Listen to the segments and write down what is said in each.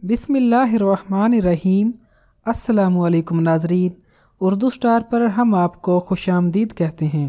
बिस्मिल्लाहिर्रहमानिर्रहीम। अस्सलामुअलैकुम नाज़रीन, उर्दू स्टार पर हम आपको खुश आमदीद कहते हैं।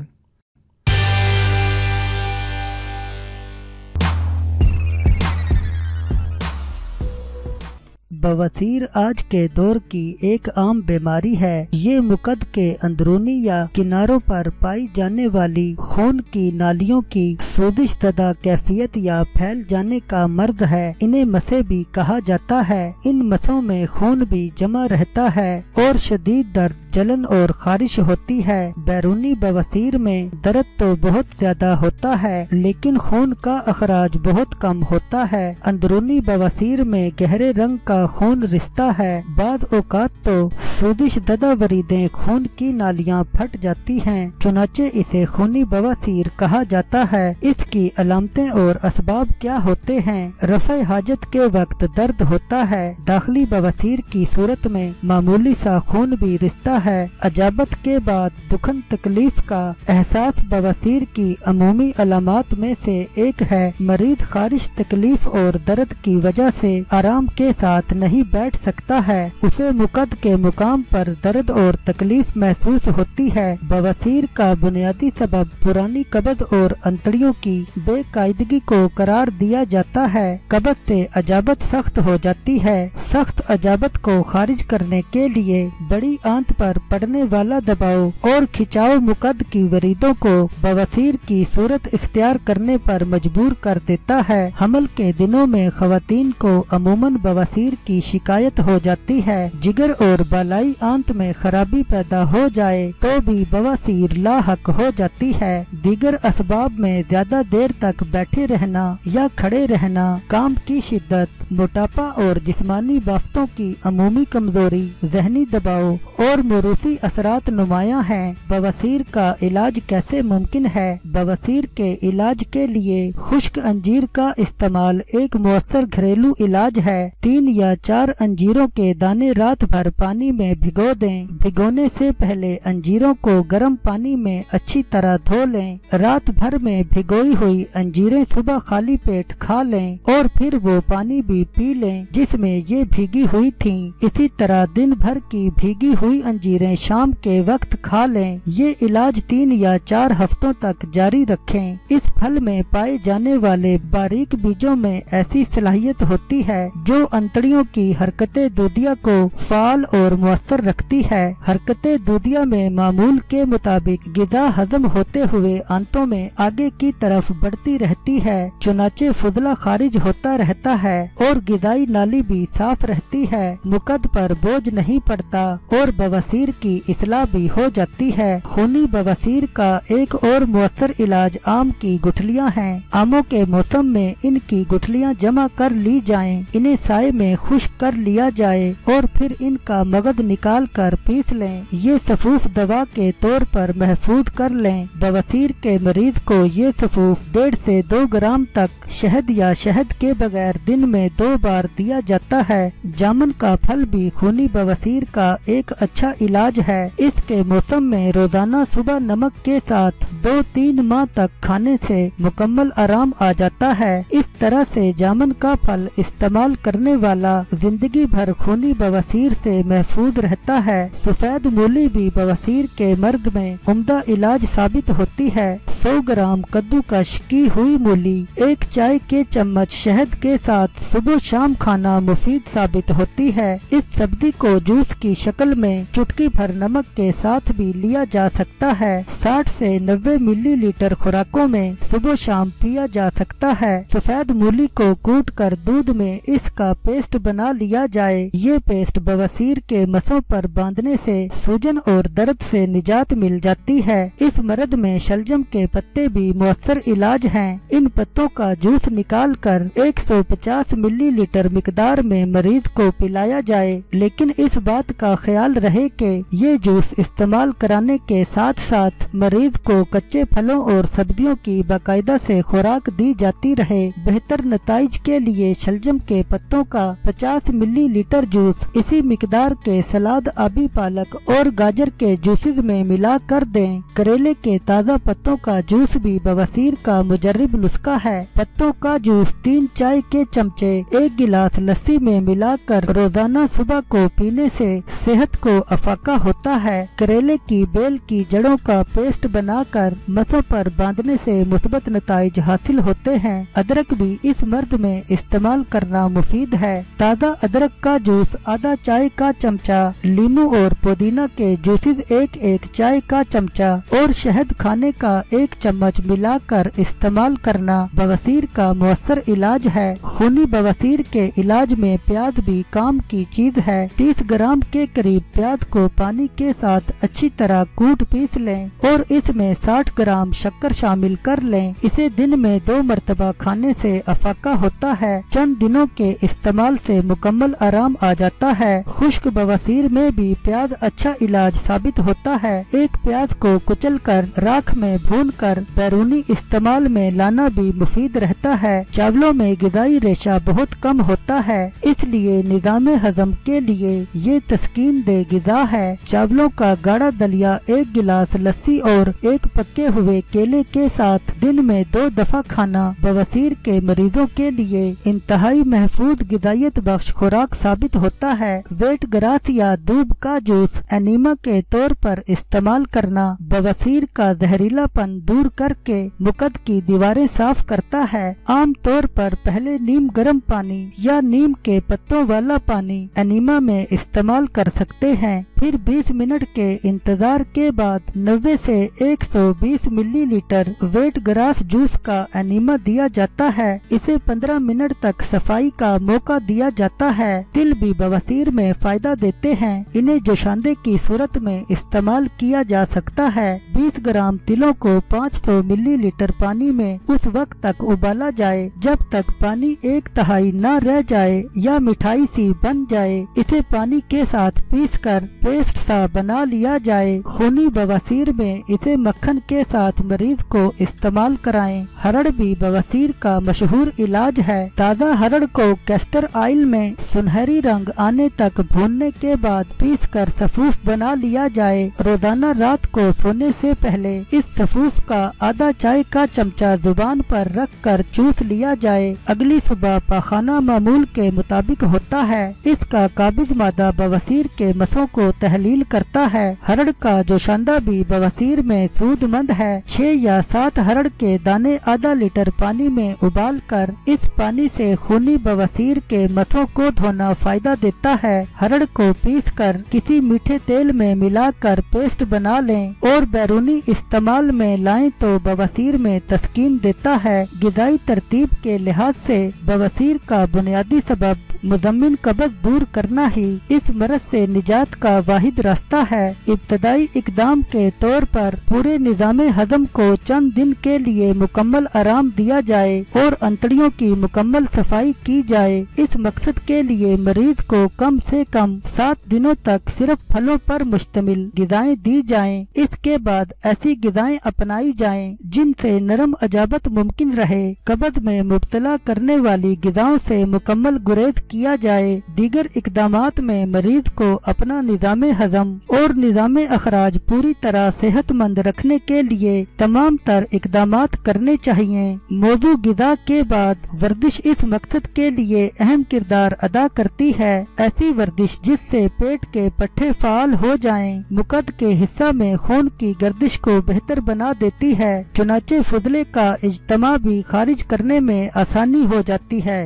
बवासीर आज के दौर की एक आम बीमारी है। ये मुकद के अंदरूनी या किनारों पर पाई जाने वाली खून की नालियों की सोजिश ज़दा कैफियत या फैल जाने का मर्ज है। इन्हें मसे भी कहा जाता है। इन मसों में खून भी जमा रहता है और शदीद दर्द, जलन और खारिश होती है। बैरूनी बवासीर में दर्द तो बहुत ज्यादा होता है, लेकिन खून का अखराज बहुत कम होता है। अंदरूनी बवासीर में गहरे रंग का खून रिश्ता है। बाद औकात तो सोजिश ज़दा वरीदें खून की नालियां फट जाती हैं, चुनाचे इसे खूनी बवासीर कहा जाता है। इसकी अलामतें और असबाब क्या होते हैं? रफ़े हाजत के वक्त दर्द होता है। दाखिली बवासीर की सूरत में मामूली सा खून भी रिश्ता है। अजाबत के बाद दुखन तकलीफ का एहसास बवासीर की अमूमी अलामात में से एक है। मरीज खारिश, तकलीफ और दर्द की वजह से आराम के साथ नहीं बैठ सकता है। उसे मुकद के मुकाम पर दर्द और तकलीफ महसूस होती है। बवासीर का बुनियादी सबब पुरानी कब्ज़ और अंतड़ियों की बेकायदगी को करार दिया जाता है। कब्ज़ से अजाबत सख्त हो जाती है। सख्त अजाबत को खारिज करने के लिए बड़ी आंत पर पड़ने वाला दबाव और खिंचाव मुकद की वरीदों को बवासीर की सूरत इख्तियार करने पर मजबूर कर देता है। हमल के दिनों में खवातीन को अमूमन बवासीर की शिकायत हो जाती है। जिगर और बालाई आंत में खराबी पैदा हो जाए तो भी बवासीर लाहक हो जाती है। दीगर असबाब में ज्यादा देर तक बैठे रहना या खड़े रहना, काम की शिद्दत, मोटापा और जिस्मानी बाफ्तों की अमूमी कमजोरी, जहनी दबाव और मोरूसी असरात नुमायां हैं। बवासीर का इलाज कैसे मुमकिन है? बवासीर के इलाज के लिए खुश्क अंजीर का इस्तेमाल एक मुअस्सर घरेलू इलाज है। 3 या 4 अंजीरों के दाने रात भर पानी में भिगो दें। भिगोने से पहले अंजीरों को गर्म पानी में अच्छी तरह धो लें। रात भर में भिगोई हुई अंजीरें सुबह खाली पेट खा लें और फिर वो पानी भी पी लें जिसमें ये भीगी हुई थीं। इसी तरह दिन भर की भीगी हुई अंजीरें शाम के वक्त खा लें। ये इलाज 3 या 4 हफ्तों तक जारी रखें। इस फल में पाए जाने वाले बारीक बीजों में ऐसी सलाहियत होती है जो अंतड़ियों की हरकते दूधिया को फाल और मुअस्सर रखती है। हरकते दूधिया में मामूल के मुताबिक गिज़ा हजम होते हुए आंतों में आगे की तरफ बढ़ती रहती है, चुनाचे फुजला खारिज होता रहता है और गिज़ाई नाली भी साफ रहती है। मुकद पर बोझ नहीं पड़ता और बवासीर की इस्लाह भी हो जाती है। खूनी बवासीर का एक और मुअस्सर इलाज आम की गुठलियां हैं। आमों के मौसम में इनकी गुठलियां जमा कर ली जाएं, इन्हें साए में खुश्क कर लिया जाए और फिर इनका मगज निकाल कर पीस लें। ये सफूफ दवा के तौर पर महफूज कर लें। बवासीर के मरीज को ये सफूफ 1.5 से 2 ग्राम तक शहद या शहद के बगैर दिन में 2 बार दिया जाता है। जामुन का फल भी खूनी बवासीर का एक अच्छा इलाज है। इसके मौसम में रोजाना सुबह नमक के साथ 2-3 माह तक खाने से मुकम्मल आराम आ जाता है। इस तरह से जामुन का फल इस्तेमाल करने वाला जिंदगी भर खूनी बवासीर से महफूज रहता है। सफेद मूली भी बवासीर के मर्द में उम्दा इलाज साबित होती है। 100 ग्राम कद्दूकश की हुई मूली 1 चाय के चम्मच शहद के साथ सुबह शाम खाना मुफीद साबित होती है। इस सब्जी को जूस की शक्ल में चुटकी भर नमक के साथ भी लिया जा सकता है। 60 से 90 मिलीलीटर खुराकों में सुबह शाम पिया जा सकता है। सफेद मूली को कूट कर दूध में इसका पेस्ट बना लिया जाए। ये पेस्ट बवासीर के मसों पर बांधने से सूजन और दर्द से निजात मिल जाती है। इस मर्द में शलजम के पत्ते भी मुअस्सर इलाज हैं। इन पत्तों का जूस निकाल कर 150 मिलीलीटर मिकदार में मरीज को पिलाया जाए, लेकिन इस बात का ख्याल रहे कि ये जूस इस्तेमाल कराने के साथ साथ मरीज को कच्चे फलों और सब्जियों की बाकायदा से खुराक दी जाती रहे। बेहतर नताइज के लिए शलजम के पत्तों का 50 मिलीलीटर जूस इसी मिकदार के सलाद, आबी पालक और गाजर के जूसेस में मिला कर दें। करेले के ताज़ा पत्तों का کا जूस भी बवासीर का मुजर्रिब नुस्खा है। पत्तों का जूस 3 चाय के चमचे 1 गिलास लस्सी में मिलाकर रोजाना सुबह को पीने से सेहत को अफाका होता है। करेले की बेल की जड़ों का पेस्ट बनाकर मसों पर बांधने से मुस्बत नताइज हासिल होते हैं। अदरक भी इस मर्द में इस्तेमाल करना मुफीद है। ताज़ा अदरक का जूस आधा चाय का चमचा, लीमू और पुदीना के जूसेस 1 चाय का चमचा और शहद खाने का 1 चम्मच मिलाकर इस्तेमाल करना बवासीर का मौसर इलाज है। खूनी बवासीर के इलाज में प्याज भी काम की चीज है। 30 ग्राम के करीब प्याज को पानी के साथ अच्छी तरह कूट पीस लें और इसमें 60 ग्राम शक्कर शामिल कर लें। इसे दिन में 2 मरतबा खाने से अफाका होता है। चंद दिनों के इस्तेमाल से मुकम्मल आराम आ जाता है। खुश्क बवासीर में भी प्याज अच्छा इलाज साबित होता है। एक प्याज को कुचलकर राख में भूनकर बैरूनी इस्तेमाल में लाना भी मुफीद रहता है। चावलों में गिज़ाई रेशा बहुत कम होता है, इसलिए निज़ाम हजम के लिए ये तस्कीन दे गिज़ा है। चावलों का गाढ़ा दलिया 1 गिलास लस्सी और 1 पके हुए केले के साथ दिन में 2 दफा खाना बवासीर के मरीजों के लिए इंतहाई महफूज गिदायत बख्श खुराक साबित होता है। वेट ग्रास या दूब का जूस एनीमा के तौर पर इस्तेमाल करना बवासीर का जहरीलापन दूर करके मुकद की दीवारें साफ करता है। आम तौर पर पहले नीम गर्म पानी या नीम के पत्तों वाला पानी एनीमा में इस्तेमाल कर सकते हैं। फिर 20 मिनट के इंतजार के बाद 90 से 120 मिलीलीटर वेट ग्रास जूस का एनीमा दिया जाता है। इसे 15 मिनट तक सफाई का मौका दिया जाता है। तिल भी बवासीर में फायदा देते हैं। इन्हें जोशांदे की सूरत में इस्तेमाल किया जा सकता है। 20 ग्राम तिलों को 500 मिलीलीटर पानी में उस वक्त तक उबाला जाए जब तक पानी 1/3 न रह जाए या मिठाई सी बन जाए। इसे पानी के साथ पीसकर पेस्ट सा बना लिया जाए। खूनी बवासीर में इसे मक्खन के साथ मरीज को इस्तेमाल कराएं। हरड़ भी बवासीर का मशहूर इलाज है। ताज़ा हरड़ को कैस्टर ऑयल में सुनहरी रंग आने तक भूनने के बाद पीसकर सफूफ बना लिया जाए। रोजाना रात को सोने से पहले इस सफूफ का आधा चाय का चमचा जुबान पर रखकर चूस लिया जाए। अगली सुबह पाखाना मामूल के मुताबिक होता है। इसका काबिज मादा बवासीर के मसों को तहलील करता है। हरड़ का जोशांदा भी बवासीर में सूदमंद है। 6 या 7 हरड़ के दाने आधा लीटर पानी में उबाल कर इस पानी से खूनी बवासीर के मसों को धोना फायदा देता है। हरड़ को पीसकर किसी मीठे तेल में मिलाकर पेस्ट बना लें और बैरूनी इस्तेमाल में लाएं तो बवासीर में तस्कीन देता है। गिज़ाई तरतीब के लिहाज से बवासीर का बुनियादी सबब मुज़म्मिन कब्ज़ दूर करना ही इस मरज से निजात का वाहिद रास्ता है। इब्तदाई इकदाम के तौर पर पूरे निज़ाम हजम को चंद दिन के लिए मुकम्मल आराम दिया जाए और अंतड़ियों की मुकम्मल सफाई की जाए। इस मकसद के लिए मरीज को कम से कम 7 दिनों तक सिर्फ फलों पर मुश्तमिल गिज़ाएं दी जाएं। इसके बाद ऐसी गिज़ाएं अपनाई जाएं जिनसे नरम अजाबत मुमकिन रहे। कब्ज़ में मुब्तला करने वाली गिज़ाओं से मुकम्मल गुरेज किया जाए। दीगर इकदामात में मरीज को अपना निज़ाम हजम और निज़ाम अखराज पूरी तरह सेहतमंद रखने के लिए तमाम तर इकदामात करने चाहिए। मौजू गिज़ा के बाद वर्जिश इस मकसद के लिए अहम किरदार अदा करती है। ऐसी वर्जिश जिससे पेट के पट्टे फाल हो जाएं, मुकद के हिस्सा में खून की गर्दिश को बेहतर बना देती है। चुनाचे फुजले का इज्तमा भी खारिज करने में आसानी हो जाती है।